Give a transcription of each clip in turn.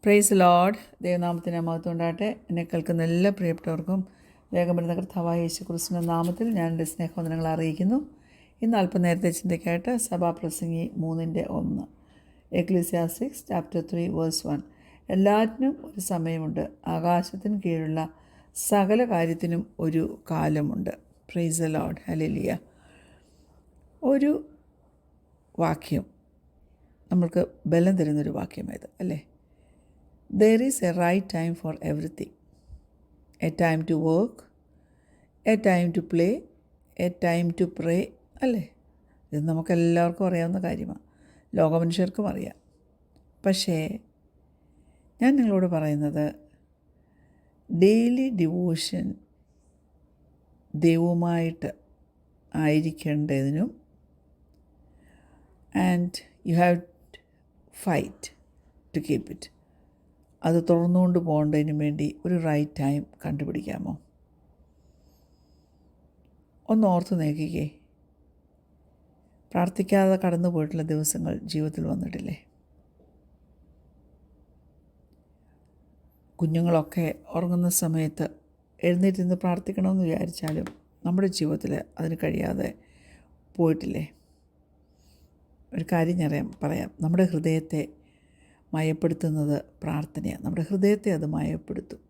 Praise Lord. ദൈവനാമത്തിന് മഹത്വം ഉണ്ടാകട്ടെ. എന്നെ കേൾക്കുന്ന എല്ലാ പ്രിയപ്പെട്ടവർക്കും വേഗം വരുന്ന കർത്താവായ യേശു ക്രിസ്തുവിൻ്റെ നാമത്തിൽ ഞാൻ എൻ്റെ സ്നേഹവന്ദനങ്ങൾ അറിയിക്കുന്നു. ഇന്ന് അല്പനേരത്തെ ചിന്തയ്ക്കായിട്ട് സഭാപ്രസംഗി 3:1 എക്ലീസിയാസ്റ്റിക്സ് ചാപ്റ്റർ 3 വേഴ്സ് 1. എല്ലാറ്റിനും ഒരു സമയമുണ്ട്, ആകാശത്തിന് കീഴുള്ള സകല കാര്യത്തിനും ഒരു കാലമുണ്ട്. Praise Lord. ഹല്ലേലൂയ. ഒരു വാക്യം നമ്മൾക്ക് ബലം തരുന്നൊരു വാക്യമായത് അല്ലേ? There is a right time for everything. A time to work, a time to play, a time to pray. അല്ലേ? ഇത് നമുക്കെല്ലാവർക്കും അറിയാവുന്ന കാര്യമാണ്, ലോകമനുഷ്യർക്കും അറിയാം. പക്ഷേ ഞാൻ നിങ്ങളോട് പറയുന്നത്, ഡെയിലി ഡിവോഷൻ ദൈവവുമായിട്ട് ആയിരിക്കേണ്ടതിനും and you have fight to keep it, അത് തുറന്നുകൊണ്ട് പോകേണ്ടതിന് വേണ്ടി ഒരു റൈറ്റ് ടൈം കണ്ടുപിടിക്കാമോ? ഒന്ന് ഓർത്ത് നോക്കിക്കേ. പ്രാർത്ഥിക്കാതെ കടന്നു പോയിട്ടുള്ള ദിവസങ്ങൾ ജീവിതത്തിൽ വന്നിട്ടില്ലേ? കുഞ്ഞുങ്ങളൊക്കെ ഉറങ്ങുന്ന സമയത്ത് എഴുന്നേറ്റിരുന്ന് പ്രാർത്ഥിക്കണമെന്ന് വിചാരിച്ചാലും നമ്മുടെ ജീവിതത്തിൽ അതിന് കഴിയാതെ പോയിട്ടില്ലേ? ഒരു കാര്യം ഞാൻ പറയാം. നമ്മുടെ ഹൃദയത്തെ മയപ്പെടുത്തുന്നത് പ്രാർത്ഥനയാണ്. നമ്മുടെ ഹൃദയത്തെ അത് മയപ്പെടുത്തും.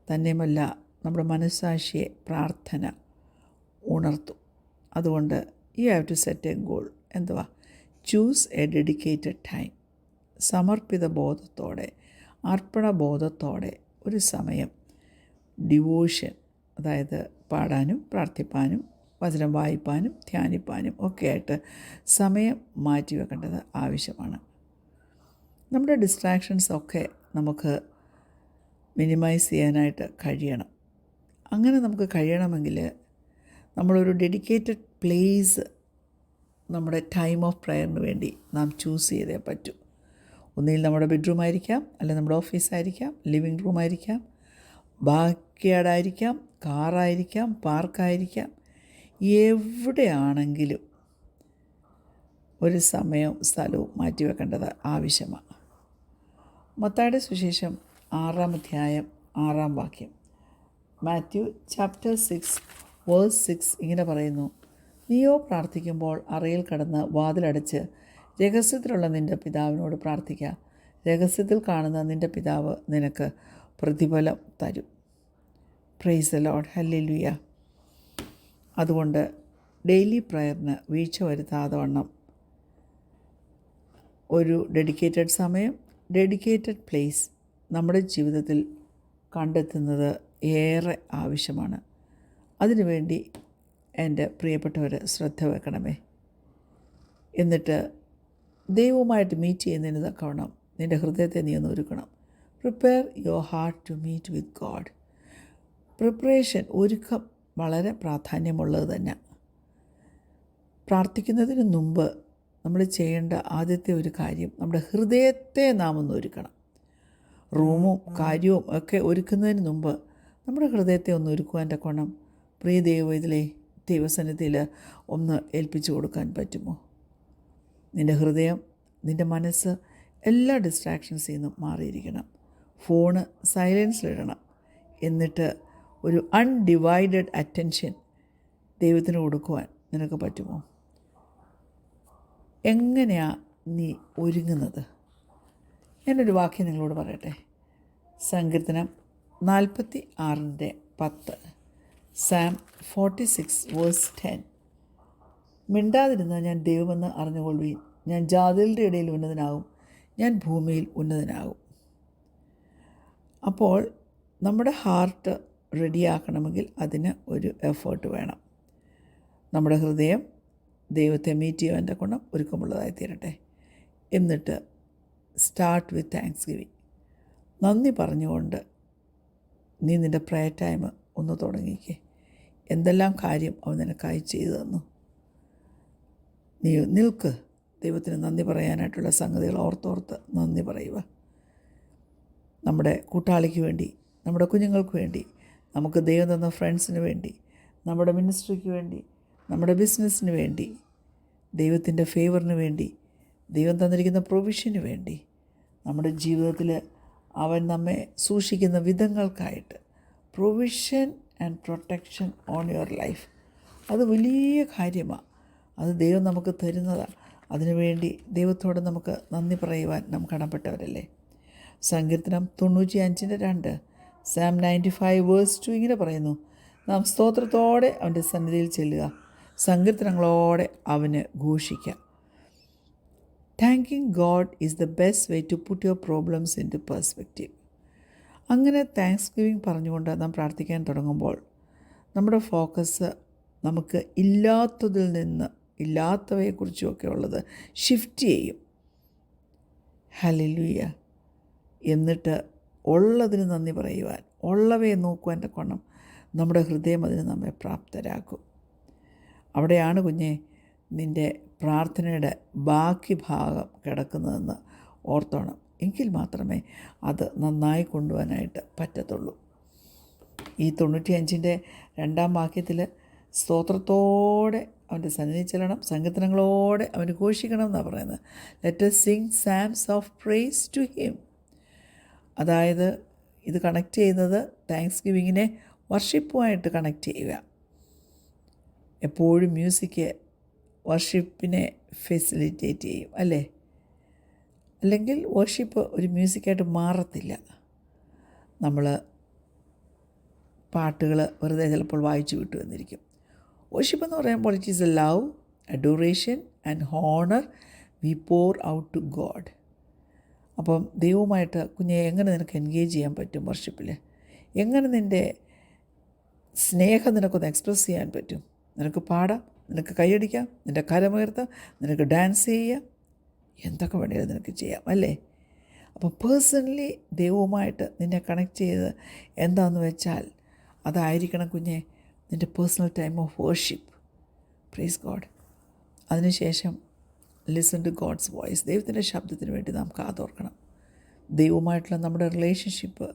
തന്നെയുമല്ല, നമ്മുടെ മനസ്സാക്ഷിയെ പ്രാർത്ഥന ഉണർത്തും. അതുകൊണ്ട് you have to set a goal. എന്തുവാ? Choose a dedicated time. സമർപ്പിത ബോധത്തോടെ, അർപ്പണബോധത്തോടെ ഒരു സമയം ഡിവോഷൻ, അതായത് പാടാനും പ്രാർത്ഥിപ്പാനും വചനം വായിപ്പാനും ധ്യാനിപ്പാനും ഒക്കെ ആയിട്ട് സമയം മാറ്റിവെക്കേണ്ടത് ആവശ്യമാണ്. നമ്മുടെ ഡിസ്ട്രാക്ഷൻസൊക്കെ നമുക്ക് മിനിമൈസ് ചെയ്യാനായിട്ട് കഴിയണം. അങ്ങനെ നമുക്ക് കഴിയണമെങ്കിൽ നമ്മളൊരു ഡെഡിക്കേറ്റഡ് പ്ലേസ് നമ്മുടെ ടൈം ഓഫ് പ്രയറിന് വേണ്ടി നാം ചൂസ് ചെയ്തേ പറ്റൂ. ഒന്നുകിൽ നമ്മുടെ ബെഡ്റൂം ആയിരിക്കാം, അല്ലെങ്കിൽ നമ്മുടെ ഓഫീസായിരിക്കാം, ലിവിങ് റൂം ആയിരിക്കാം, ബാക്ക്യാർഡായിരിക്കാം, കാറായിരിക്കാം, പാർക്കായിരിക്കാം. എവിടെയാണെങ്കിലും ഒരു സമയവും സ്ഥലവും മാറ്റിവെക്കേണ്ടത് ആവശ്യമാണ്. മത്തായിയുടെ സുവിശേഷം 6-ാം അധ്യായം 6-ാം വാക്യം, മാത്യു ചാപ്റ്റർ 6 വേഴ്സ് 6 ഇങ്ങനെ പറയുന്നു: നീയോ പ്രാർത്ഥിക്കുമ്പോൾ അറയിൽ കടന്ന് വാതിലടച്ച് രഹസ്യത്തിലുള്ള നിൻ്റെ പിതാവിനോട് പ്രാർത്ഥിക്കുക. രഹസ്യത്തിൽ കാണുന്ന നിൻ്റെ പിതാവ് നിനക്ക് പ്രതിഫലം തരും. Praise the Lord. ഹല്ലേലൂയ. അതുകൊണ്ട് ഡെയിലി പ്രയറിന് വീഴ്ച വരുത്താതെ വണ്ണം ഒരു ഡെഡിക്കേറ്റഡ് സമയം, ഡെഡിക്കേറ്റഡ് പ്ലേസ് നമ്മുടെ ജീവിതത്തിൽ കണ്ടെത്തുന്നത് ഏറെ ആവശ്യമാണ്. അതിനുവേണ്ടി എൻ്റെ പ്രിയപ്പെട്ടവർ ശ്രദ്ധ വെക്കണമേ. എന്നിട്ട് ദൈവവുമായിട്ട് മീറ്റ് ചെയ്യുന്നതിന് തക്കവണ്ണം നിൻ്റെ ഹൃദയത്തെ നീ ഒന്ന് ഒരുക്കണം. Prepare your heart to meet with God. Preparation, ഒരുക്കം വളരെ പ്രാധാന്യമുള്ളത് തന്നെ. പ്രാർത്ഥിക്കുന്നതിന് മുമ്പ് നമ്മൾ ചെയ്യേണ്ട ആദ്യത്തെ ഒരു കാര്യം, നമ്മുടെ ഹൃദയത്തെ നാം ഒന്ന് ഒരുക്കണം. റൂമും കാര്യവും ഒക്കെ ഒരുക്കുന്നതിന് മുമ്പ് നമ്മുടെ ഹൃദയത്തെ ഒന്ന് ഒരുക്കുവാൻ തക്കവണ്ണം പ്രിയ ദൈവത്തിലെ ദൈവസന്നിധിയിൽ ഒന്ന് ഏൽപ്പിച്ചു കൊടുക്കാൻ പറ്റുമോ? നിൻ്റെ ഹൃദയം, നിൻ്റെ മനസ്സ് എല്ലാ ഡിസ്ട്രാക്ഷൻസിൽ നിന്നും മാറിയിരിക്കണം. ഫോണ് സൈലൻസിലിടണം. എന്നിട്ട് ഒരു അൺഡിവൈഡഡ് അറ്റൻഷൻ ദൈവത്തിന് കൊടുക്കുവാൻ നിനക്ക് പറ്റുമോ? എങ്ങനെയാണ് നീ ഒരുങ്ങുന്നത്? ഞാനൊരു വാക്യം നിങ്ങളോട് പറയട്ടെ. സങ്കീർത്തനം 46:10, സാം 46 വേഴ്സ് 10. മിണ്ടാതിരുന്ന് ഞാൻ ദൈവമെന്ന് അറിഞ്ഞുകൊള്ളുവീൻ. ഞാൻ ജാതികളുടെ ഇടയിൽ ഉന്നതനാകും, ഞാൻ ഭൂമിയിൽ ഉന്നതനാകും. അപ്പോൾ നമ്മുടെ ഹാർട്ട് റെഡിയാക്കണമെങ്കിൽ അതിന് ഒരു എഫേർട്ട് വേണം. നമ്മുടെ ഹൃദയം ദൈവത്തെ മീറ്റ് ചെയ്യുവാൻ്റെ ഗുണം ഒരുക്കമുള്ളതായി തീരട്ടെ. എന്നിട്ട് സ്റ്റാർട്ട് വിത്ത് താങ്ക്സ് ഗിവിങ്. നന്ദി പറഞ്ഞുകൊണ്ട് നീ നിൻ്റെ പ്രയർ ടൈം ഒന്ന് തുടങ്ങിക്കേ. എന്തെല്ലാം കാര്യം അവൻ നിനക്കായി ചെയ്തു തന്നു. നീ നിൽക്ക്. ദൈവത്തിന് നന്ദി പറയാനായിട്ടുള്ള സംഗതികൾ ഓർത്തോർത്ത് നന്ദി പറയുക. നമ്മുടെ കൂട്ടാളിക്ക് വേണ്ടി, നമ്മുടെ കുഞ്ഞുങ്ങൾക്ക് വേണ്ടി, നമുക്ക് ദൈവം തന്ന ഫ്രണ്ട്സിന് വേണ്ടി, നമ്മുടെ മിനിസ്ട്രിക്ക് വേണ്ടി, നമ്മുടെ ബിസിനസ്സിന് വേണ്ടി, ദൈവത്തിൻ്റെ ഫേവറിന് വേണ്ടി, ദൈവം തന്നിരിക്കുന്ന പ്രൊവിഷന് വേണ്ടി നമ്മുടെ ജീവിതത്തിൽ അവൻ നമ്മെ സൂക്ഷിക്കുന്ന വിധങ്ങൾക്കായിട്ട്. Provision and protection on your life. അത് വലിയ കാര്യമാണ്. അത് ദൈവം നമുക്ക് തരുന്നതാണ്. അതിനുവേണ്ടി ദൈവത്തോട് നമുക്ക് നന്ദി പറയുവാൻ നാം കടപ്പെട്ടവരല്ലേ. സങ്കീർത്തനം 95:2, Psalm 95:2 ഇങ്ങനെ പറയുന്നു: നാം സ്തോത്രത്തോടെ അവൻ്റെ സന്നിധിയിൽ ചെല്ലുക, സങ്കീർത്തനങ്ങളോടെ അവന് ഘോഷിക്കുക. Thanking God is the best way to put your problems into perspective. അങ്ങനെ താങ്ക്സ് ഗിവിങ് പറഞ്ഞുകൊണ്ട് നാം പ്രാർത്ഥിക്കാൻ തുടങ്ങുമ്പോൾ നമ്മുടെ ഫോക്കസ് നമുക്ക് ഇല്ലാത്തതിൽ നിന്ന് ഇല്ലാത്തവയെക്കുറിച്ചുമൊക്കെ ഉള്ളത് ഷിഫ്റ്റ് ചെയ്യും. ഹല്ലേലൂയ. എന്നിട്ട് ഉള്ളതിന് നന്ദി പറയുവാൻ, ഉള്ളവയെ നോക്കുവാൻ തക്കവണ്ണം നമ്മുടെ ഹൃദയം അതിന് നമ്മെ പ്രാപ്തരാക്കും. അവിടെയാണ് കുഞ്ഞെ നിൻ്റെ പ്രാർത്ഥനയുടെ ബാക്കി ഭാഗം കിടക്കുന്നതെന്ന് ഓർത്തോണം. എങ്കിൽ മാത്രമേ അത് നന്നായി കൊണ്ടുപോകാനായിട്ട് പറ്റത്തുള്ളൂ. ഈ 95-ന്റെ 2-ാം വാക്യത്തിൽ സ്തോത്രത്തോടെ അവൻ്റെ സന്നിധിയിൽ ചെല്ലണം, സങ്കീർത്തനങ്ങളോടെ അവന് ഘോഷിക്കണം എന്നാണ് പറയുന്നത്. Let us sing psalms of praise to him. അതായത് ഇത് കണക്ട് ചെയ്യുന്നത് താങ്ക്സ് ഗിവിങ്ങിനെ വർഷിപ്പുമായിട്ട് കണക്ട് ചെയ്യുക. എപ്പോഴും മ്യൂസിക് വർഷിപ്പിനെ ഫെസിലിറ്റേറ്റ് ചെയ്യും അല്ലേ? അല്ലെങ്കിൽ വർഷിപ്പ് ഒരു മ്യൂസിക്കായിട്ട് മാറത്തില്ല. നമ്മൾ പാട്ടുകൾ വെറുതെ ചിലപ്പോൾ വായിച്ചു വിട്ടു എന്നിരിക്കും. വർഷിപ്പ് എന്ന് പറയുമ്പോൾ it is a love, adoration and honour we pour out to God. അപ്പം ദൈവവുമായിട്ട് കുഞ്ഞെ എങ്ങനെ നിനക്ക് എൻഗേജ് ചെയ്യാൻ പറ്റും? വർഷിപ്പിൽ എങ്ങനെ നിൻ്റെ സ്നേഹം നിനക്കൊന്ന് എക്സ്പ്രസ് ചെയ്യാൻ പറ്റും? നിനക്ക് പാടാം, നിനക്ക് കൈയടിക്കാം, നിൻ്റെ കരമുയർത്താം, നിനക്ക് ഡാൻസ് ചെയ്യാം, എന്തൊക്കെ വേണമെങ്കിലും നിനക്ക് ചെയ്യാം അല്ലേ? അപ്പോൾ പേഴ്സണലി ദൈവവുമായിട്ട് നിന്നെ കണക്ട് ചെയ്ത് എന്താണെന്ന് വെച്ചാൽ അതായിരിക്കണം കുഞ്ഞെ നിൻ്റെ personal time of worship. Praise God. അതിനുശേഷം ലിസൺ ടു ഗോഡ്സ് വോയിസ്. ദൈവത്തിൻ്റെ ശബ്ദത്തിന് വേണ്ടി നാം കാതോർക്കണം. ദൈവവുമായിട്ടുള്ള നമ്മുടെ റിലേഷൻഷിപ്പ്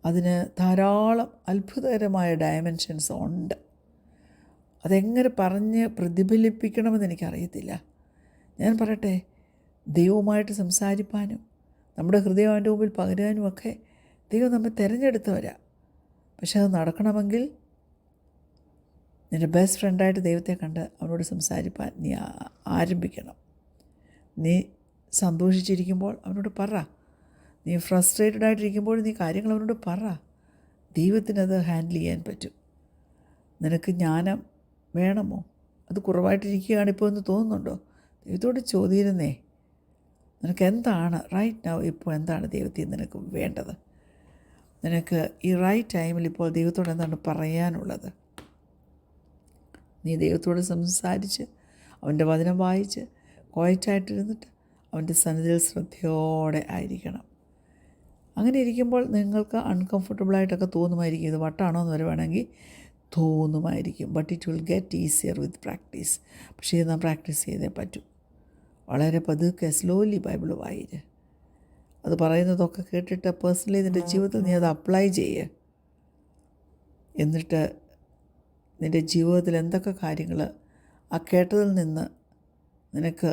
അതിന് ധാരാളം അത്ഭുതകരമായ ഡയമെൻഷൻസ് ഉണ്ട്. അതെങ്ങനെ പറഞ്ഞ് പ്രതിഫലിപ്പിക്കണമെന്ന് എനിക്കറിയത്തില്ല. ഞാൻ പറയട്ടെ, ദൈവവുമായിട്ട് സംസാരിപ്പാനും നമ്മുടെ ഹൃദയം അവൻ്റെ മുമ്പിൽ പകരാനും ഒക്കെ ദൈവം നമ്മെ തിരഞ്ഞെടുത്തവരാ. പക്ഷെ അത് നടക്കണമെങ്കിൽ നിൻ്റെ ബെസ്റ്റ് ഫ്രണ്ടായിട്ട് ദൈവത്തെ കണ്ട് അവനോട് സംസാരിപ്പാൻ നീ ആരംഭിക്കണം. നീ സന്തോഷിച്ചിരിക്കുമ്പോൾ അവനോട് പറ. നീ ഫ്രസ്ട്രേറ്റഡ് ആയിട്ടിരിക്കുമ്പോൾ നീ കാര്യങ്ങൾ അവനോട് പറ. ദൈവത്തിനത് ഹാൻഡിൽ ചെയ്യാൻ പറ്റും. നിനക്ക് ജ്ഞാനം വേണമോ? അത് കുറവായിട്ടിരിക്കുകയാണ് ഇപ്പോൾ എന്ന് തോന്നുന്നുണ്ടോ? ദൈവത്തോട് ചോദിയിരുന്നേ, നിനക്ക് എന്താണ് റൈറ്റ് നൗ, ഇപ്പോൾ എന്താണ് ദൈവത്തിൽ നിനക്ക് വേണ്ടത്? നിനക്ക് ഈ റൈറ്റ് ടൈമിൽ ഇപ്പോൾ ദൈവത്തോട് എന്താണ് പറയാനുള്ളത്? നീ ദൈവത്തോട് സംസാരിച്ച് അവൻ്റെ വചനം വായിച്ച് ക്വയറ്റായിട്ടിരുന്നിട്ട് അവൻ്റെ സന്നിധിയിൽ ശ്രദ്ധയോടെ ആയിരിക്കണം. അങ്ങനെ ഇരിക്കുമ്പോൾ നിങ്ങൾക്ക് അൺകംഫർട്ടബിളായിട്ടൊക്കെ തോന്നുമായിരിക്കും. ഇത് വട്ടാണോ എന്ന് വരെ വേണമെങ്കിൽ തോന്നുമായിരിക്കും. But it will get easier with practice. പക്ഷേ ഇത് നാം പ്രാക്ടീസ് ചെയ്തേ പറ്റൂ. വളരെ പതുക്കെ സ്ലോലി ബൈബിൾ വായിര്. അത് പറയുന്നതൊക്കെ കേട്ടിട്ട് പേഴ്സണലി നിൻ്റെ ജീവിതത്തിൽ നീ അത് അപ്ലൈ ചെയ്യുക. എന്നിട്ട് നിൻ്റെ ജീവിതത്തിൽ എന്തൊക്കെ കാര്യങ്ങൾ ആ കേട്ടതിൽ നിന്ന് നിനക്ക്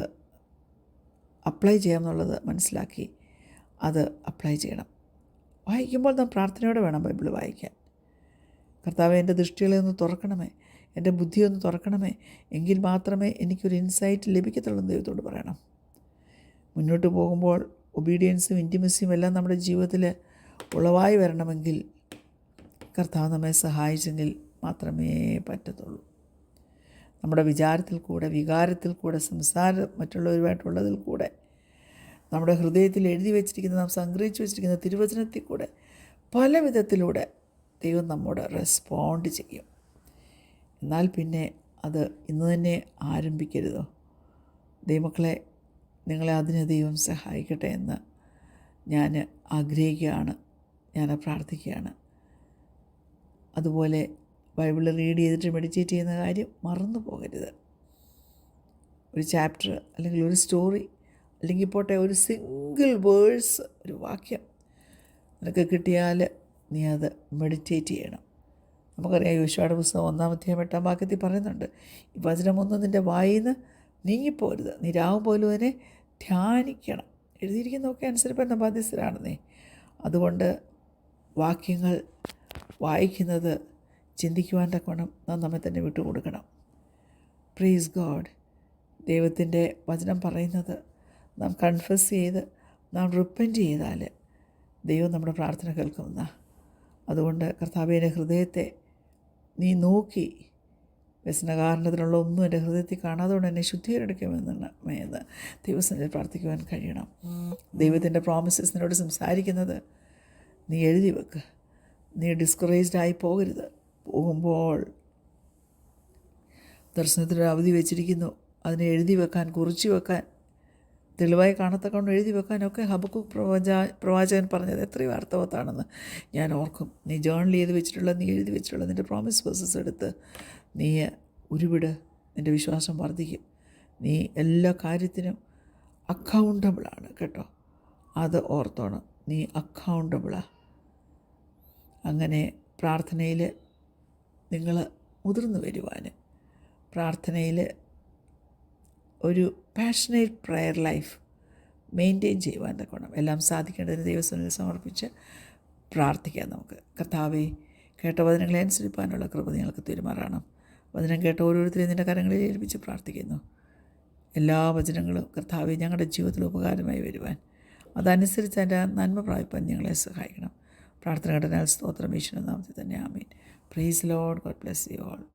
അപ്ലൈ ചെയ്യാമെന്നുള്ളത് മനസ്സിലാക്കി അത് അപ്ലൈ ചെയ്യണം. വായിക്കുമ്പോൾ നാം പ്രാർത്ഥനയോടെ വേണം ബൈബിൾ വായിക്കാൻ. കർത്താവേ, എൻ്റെ ദൃഷ്ടികളെ ഒന്ന് തുറക്കണമേ, എൻ്റെ ബുദ്ധിയൊന്ന് തുറക്കണമേ, എങ്കിൽ മാത്രമേ എനിക്കൊരു ഇൻസൈറ്റ് ലഭിക്കത്തുള്ളൂ എന്ന് ദൈവത്തോട് പറയണം. മുന്നോട്ട് പോകുമ്പോൾ ഒബീഡിയൻസും ഇൻറ്റിമസിയും എല്ലാം നമ്മുടെ ജീവിതത്തിൽ ഉളവായി വരണമെങ്കിൽ കർത്താവ് നമ്മെ സഹായിച്ചെങ്കിൽ മാത്രമേ പറ്റത്തുള്ളൂ. നമ്മുടെ വിചാരത്തിൽ കൂടെ, വികാരത്തിൽ കൂടെ, സംസാരം മറ്റുള്ളവരുമായിട്ടുള്ളതിൽ കൂടെ, നമ്മുടെ ഹൃദയത്തിൽ എഴുതി വച്ചിരിക്കുന്ന, നാം സംഗ്രഹിച്ച് വച്ചിരിക്കുന്ന തിരുവചനത്തിൽ കൂടെ, പല വിധത്തിലൂടെ ദൈവം നമ്മോട് റെസ്പോണ്ട് ചെയ്യും. എന്നാൽ പിന്നെ അത് ഇന്ന് തന്നെ ആരംഭിക്കരുതോ? ദൈവമക്കളെ, നിങ്ങളെ അതിന് ദൈവം സഹായിക്കട്ടെ എന്ന് ഞാൻ ആഗ്രഹിക്കുകയാണ്, ഞാൻ പ്രാർത്ഥിക്കുകയാണ്. അതുപോലെ ബൈബിൾ റീഡ് ചെയ്തിട്ട് മെഡിറ്റേറ്റ് ചെയ്യുന്ന കാര്യം മറന്നു പോകരുത്. ഒരു ചാപ്റ്റർ അല്ലെങ്കിൽ ഒരു സ്റ്റോറി അല്ലെങ്കിൽ പോട്ടെ ഒരു സിംഗിൾ വേഴ്സ്, ഒരു വാക്യം നിനക്ക് കിട്ടിയാൽ നീ അത് മെഡിറ്റേറ്റ് ചെയ്യണം. നമുക്കറിയാം, യോശുവയുടെ പുസ്തകം 1-ാം അധ്യായം 8-ാം വാക്യത്തിൽ പറയുന്നുണ്ട്, ഈ വചനമൊന്നും നിൻ്റെ വായിൽ നിന്ന് നീങ്ങിപ്പോരുത്, നീ രാവും പോലും അതിനെ ധ്യാനിക്കണം. എഴുതിയിരിക്കുന്നതൊക്കെ അനുസരിപ്പേണ്ട ബാധ്യസ്ഥരാണെന്നേ. അതുകൊണ്ട് വാക്യങ്ങൾ വായിക്കുന്നത് ചിന്തിക്കുവാൻ തക്കവണ്ണം നാം നമ്മെ തന്നെ വിട്ടുകൊടുക്കണം. Praise God. ദൈവത്തിൻ്റെ വചനം പറയുന്നത് നാം കൺഫസ് ചെയ്ത് നാം റിപ്പൻറ്റ് ചെയ്താൽ ദൈവം നമ്മുടെ പ്രാർത്ഥന കേൾക്കുമെന്ന. അതുകൊണ്ട് കർത്താവേ, എൻ്റെ ഹൃദയത്തെ നീ നോക്കി വ്യസനകാരണത്തിനുള്ള ഒന്നും എൻ്റെ ഹൃദയത്തിൽ കാണാതുകൊണ്ട് എന്നെ ശുദ്ധീകരിക്കണമെന്ന് ദൈവസന്നിധിയിൽ പ്രാർത്ഥിക്കുവാൻ കഴിയണം. ദൈവത്തിൻ്റെ പ്രോമിസസ് നിന്നോട് സംസാരിക്കുന്നത് നീ എഴുതി വെക്ക്. നീ ഡിസ്കറേജ്ഡ് ആയി പോകരുത്. പോകുമ്പോൾ ദർശനത്തിനൊരു അവധി വെച്ചിരിക്കുന്നു, അതിനെ എഴുതി വെക്കാൻ, കുറിച്ച് വെക്കാൻ, തെളിവായി കാണത്തക്കൊണ്ട് എഴുതി വെക്കാനൊക്കെ ഹബക്കൂക്ക് പ്രവാചകൻ പറഞ്ഞത് എത്രയോ അർത്ഥവത്താണെന്ന് ഞാൻ ഓർക്കും. നീ ജേർണൽ ചെയ്ത് വെച്ചിട്ടുള്ള, നീ എഴുതി വെച്ചിട്ടുള്ള നിൻ്റെ പ്രോമിസ് വേഴ്സസ് എടുത്ത് നീ ഉരുവിട്. നിൻ്റെ വിശ്വാസം വർദ്ധിക്കും. നീ എല്ലാ കാര്യത്തിനും അക്കൗണ്ടബിളാണ് കേട്ടോ. അത് ഓർത്തോണം. നീ അക്കൗണ്ടബിളാണ്. അങ്ങനെ പ്രാർത്ഥനയിൽ നിങ്ങൾ മുതിർന്നു വരുവാൻ, പ്രാർത്ഥനയിൽ ഒരു പാഷനേറ്റ് പ്രയർ ലൈഫ് മെയിൻറ്റെയിൻ ചെയ്യുവാൻ തക്കണം. എല്ലാം സാധിക്കേണ്ടതിന് ദൈവസന്നിധിയിൽ സമർപ്പിച്ച് പ്രാർത്ഥിക്കാം നമുക്ക്. കർത്താവേ, കേട്ട വചനങ്ങളെ അനുസരിപ്പാനുള്ള കൃപ നിങ്ങൾക്ക് പെരുമാറണം. വചനം കേട്ട ഓരോരുത്തരെയും നിൻ്റെ കരങ്ങളിൽ ഏൽപ്പിച്ച് പ്രാർത്ഥിക്കുന്നു. എല്ലാ വചനങ്ങളും കർത്താവേ ഞങ്ങളുടെ ജീവിതത്തിൽ ഉപകാരമായി വരുവാൻ, അതനുസരിച്ച് അതിൻ്റെ നന്മ പ്രാപിപ്പാൻ ഞങ്ങളെ സഹായിക്കണം. പ്രാർത്ഥന ഘടനാൽ സ്തോത്രം യേശുവിന്റെ നാമത്തിൽ തന്നെ. ആമേൻ. Praise Lord. God bless you all.